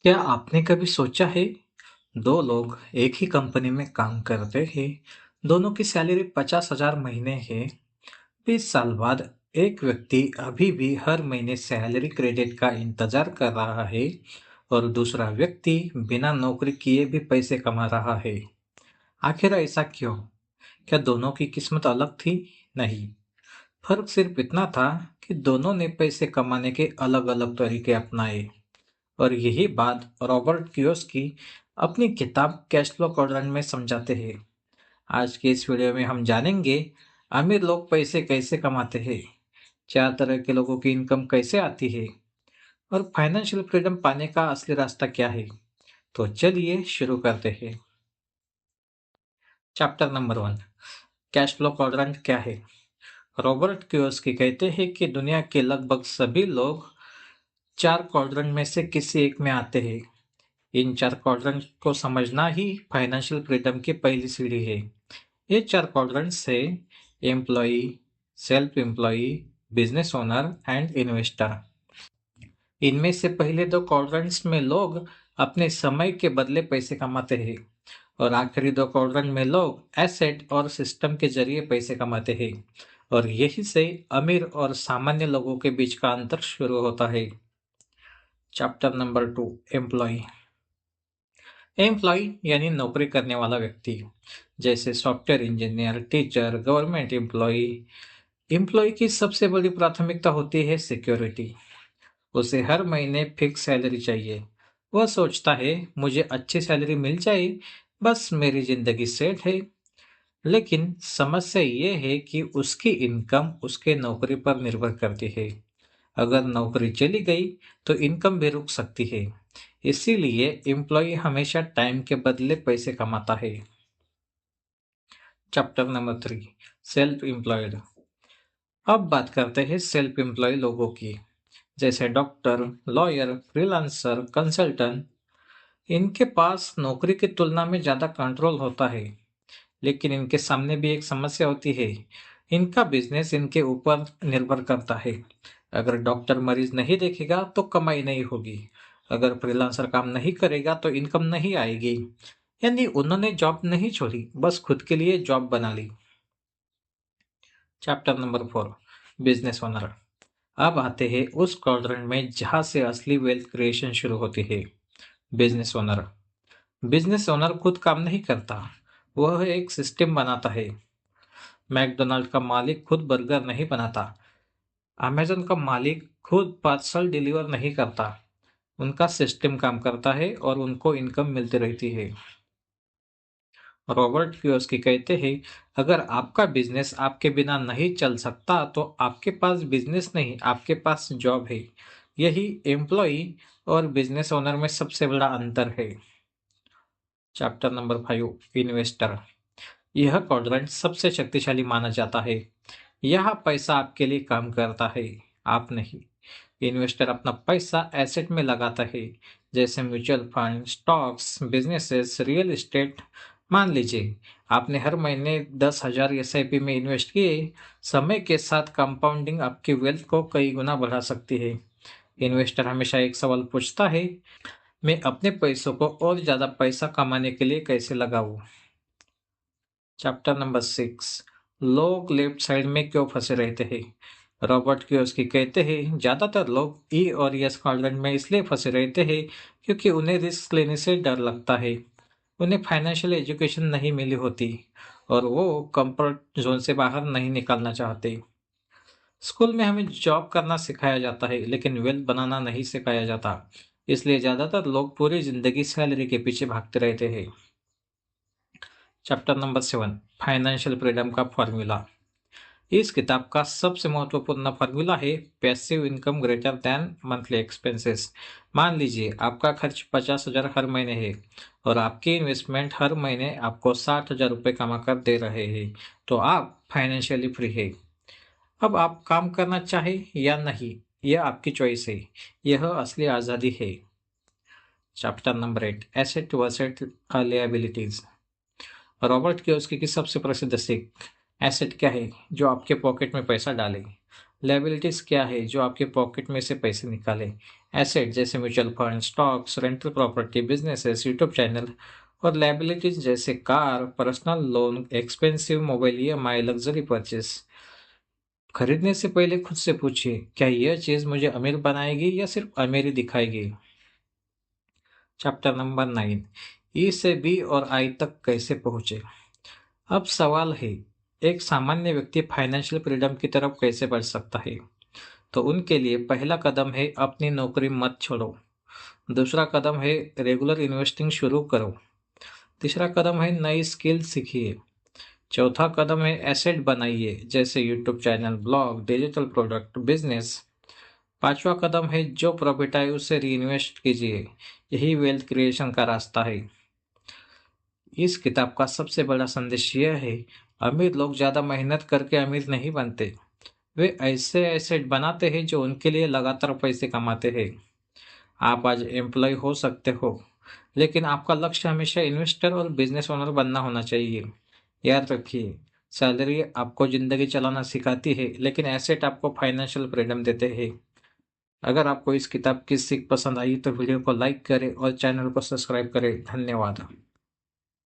क्या आपने कभी सोचा है, दो लोग एक ही कंपनी में काम करते हैं, दोनों की सैलरी 50,000 महीने है। 20 साल बाद एक व्यक्ति अभी भी हर महीने सैलरी क्रेडिट का इंतजार कर रहा है और दूसरा व्यक्ति बिना नौकरी किए भी पैसे कमा रहा है। आखिर ऐसा क्यों? क्या दोनों की किस्मत अलग थी? नहीं, फर्क सिर्फ इतना था कि दोनों ने पैसे कमाने के अलग-अलग तरीके अपनाए। और यही बात रॉबर्ट कियोसाकी अपनी किताब कैश फ्लो क्वाड्रेंट में समझाते हैं। आज के इस वीडियो में हम जानेंगे अमीर लोग पैसे कैसे कमाते हैं, चार तरह के लोगों की इनकम कैसे आती है और फाइनेंशियल फ्रीडम पाने का असली रास्ता क्या है। तो चलिए शुरू करते हैं। Chapter number 1, cash flow quadrant क्या है? रॉबर्ट कियोसाकी कहते हैं कि दुनिया के लगभग सभी लोग चार क्वाड्रेंट में से किसी एक में आते हैं। इन चार क्वाड्रेंट को समझना ही फाइनेंशियल फ्रीडम की पहली सीढ़ी है। ये चार क्वाड्रेंट्स है: employee, self employee, business owner and investor. इनमें से पहले दो क्वाड्रेंट्स में लोग अपने समय के बदले पैसे कमाते हैं और आखिरी दो क्वाड्रेंट में लोग एसेट और सिस्टम के जरिए पैसे कमाते हैं। और यही से अमीर और सामान्य लोगों के बीच का अंतर शुरू होता है। Chapter number 2, employ. एम्प्लॉय यानी नौकरी करने वाला व्यक्ति, जैसे software engineer, teacher, government employ. Employ की सबसे बड़ी प्राथमिकता होती है सिक्योरिटी। उसे हर महीने फिक्स सैलरी चाहिए। वह सोचता है, मुझे अच्छी सैलरी मिल जाए, बस मेरी जिंदगी सेट है। लेकिन समस्या ये है कि उसकी इनकम उसके नौकरी पर निर्भर करती है। अगर नौकरी चली गई तो इनकम भी रुक सकती है। इसीलिए एम्प्लॉय हमेशा टाइम के बदले पैसे कमाता है। Chapter number 3, self employed. अब बात करते हैं सेल्फ एम्प्लॉय लोगों की, जैसे डॉक्टर, लॉयर, फ्रीलांसर, कंसल्टेंट। इनके पास नौकरी की तुलना में ज्यादा कंट्रोल होता है, लेकिन इनके सामने भी एक समस्या होती है। इनका बिजनेस इनके ऊपर निर्भर करता है। अगर डॉक्टर मरीज नहीं देखेगा तो कमाई नहीं होगी। अगर फ्रीलांसर काम नहीं करेगा तो इनकम नहीं आएगी। यानी उन्होंने जॉब नहीं छोड़ी, बस खुद के लिए जॉब बना ली। Chapter number 4, business owner. अब आते हैं उस क्वाड्रेंट में जहां से असली वेल्थ क्रिएशन शुरू होती है, बिजनेस ओनर। बिजनेस ओनर खुद काम नहीं करता, वह एक सिस्टम बनाता है। मैकडोनाल्ड का मालिक खुद बर्गर नहीं बनाता, अमेजन का मालिक खुद पार्सल डिलीवर नहीं करता। उनका सिस्टम काम करता है और उनको इनकम मिलती रहती है। रॉबर्ट कियोसाकी कहते हैं, अगर आपका बिजनेस आपके बिना नहीं चल सकता तो आपके पास बिजनेस नहीं, आपके पास जॉब है। यही एम्प्लॉय और बिजनेस ओनर में सबसे बड़ा अंतर है। Chapter number 5, investor. यह क्वाड्रेंट सबसे शक्तिशाली माना जाता है। यह पैसा आपके लिए काम करता है, आप नहीं। इन्वेस्टर अपना पैसा एसेट में लगाता है, जैसे mutual fund, stocks, businesses, real estate. मान लीजिए आपने हर महीने 10,000 एसआईपी में इन्वेस्ट किए। समय के साथ कंपाउंडिंग आपकी वेल्थ को कई गुना बढ़ा सकती है। इन्वेस्टर हमेशा एक सवाल पूछता है, मैं अपने पैसों को और ज्यादा पैसा कमाने के लिए कैसे लगाऊं? चैप्टर नंबर 6, लोग लेफ्ट साइड में क्यों फंसे रहते हैं? रॉबर्ट कियोसाकी कहते हैं, ज्यादातर लोग ई और यस क्वाड्रेंट में इसलिए फंसे रहते हैं क्योंकि उन्हें रिस्क लेने से डर लगता है। उन्हें फाइनेंशियल एजुकेशन नहीं मिली होती और वो कंफर्ट जोन से बाहर नहीं निकलना चाहते। स्कूल में हमें जॉब करना सिखाया जाता है, लेकिन वेल्थ बनाना नहीं सिखाया जाता। इसलिए ज्यादातर लोग पूरी जिंदगी सैलरी के पीछे भागते रहते हैं। चैप्टर नंबर 7, फाइनेंशियल फ्रीडम का फॉर्मूला। इस किताब का सबसे महत्वपूर्ण फॉर्मूला है passive income greater than monthly expenses. मान लीजिए आपका खर्च 50,000 हर महीने है और आपकी इन्वेस्टमेंट हर महीने आपको 60,000 रुपये कमा कर दे रहे हैं, तो आप फाइनेंशियली फ्री है। अब आप काम करना चाहे या नहीं, यह आपकी चॉइस है। यह असली आज़ादी है। Chapter number 8, asset to asset liabilities. Robert Kiyosaki की सबसे प्रसिद्ध सीख, एसेट क्या है? जो आपके पॉकेट में पैसा डाले। लायबिलिटीज क्या है, जो आपके पॉकेट में से पैसे निकाले। एसेट जैसे mutual fund, stocks, rental property, businesses, YouTube channel. और लायबिलिटीज जैसे car, personal loan, expensive mobile EMI, luxury purchase. खरीदने से पहले खुद से पूछिए, क्या यह चीज मुझे अमीर बनाएगी या सिर्फ अमीरी दिखाएगी। चैप्टर नंबर 9, ई से बी और आई तक कैसे पहुंचे। अब सवाल है, एक सामान्य व्यक्ति फाइनेंशियल फ्रीडम की तरफ कैसे बढ़ सकता है। तो उनके लिए पहला कदम है, अपनी नौकरी मत छोड़ो। दूसरा कदम है, रेगुलर इन्वेस्टिंग शुरू करो। तीसरा कदम है, नई स्किल सीखिए। चौथा कदम है, एसेट बनाइए, जैसे YouTube channel, blog, digital product, business. पांचवा कदम है, जो प्रॉफिट आए उसे री इन्वेस्ट कीजिए। यही वेल्थ क्रिएशन का रास्ता है। इस किताब का सबसे बड़ा संदेश यह है, अमीर लोग ज्यादा मेहनत करके अमीर नहीं बनते, वे ऐसे एसेट बनाते हैं जो उनके लिए लगातार पैसे कमाते हैं। आप आज एम्प्लॉय हो सकते हो, लेकिन आपका लक्ष्य हमेशा इन्वेस्टर और बिजनेस ओनर बनना होना चाहिए। याद रखिए, सैलरी आपको जिंदगी चलाना सिखाती है, लेकिन एसेट आपको फाइनेंशियल फ्रीडम देते हैं। अगर आपको इस किताब की सीख पसंद आई तो वीडियो को लाइक करें और चैनल को सब्सक्राइब करें। धन्यवाद।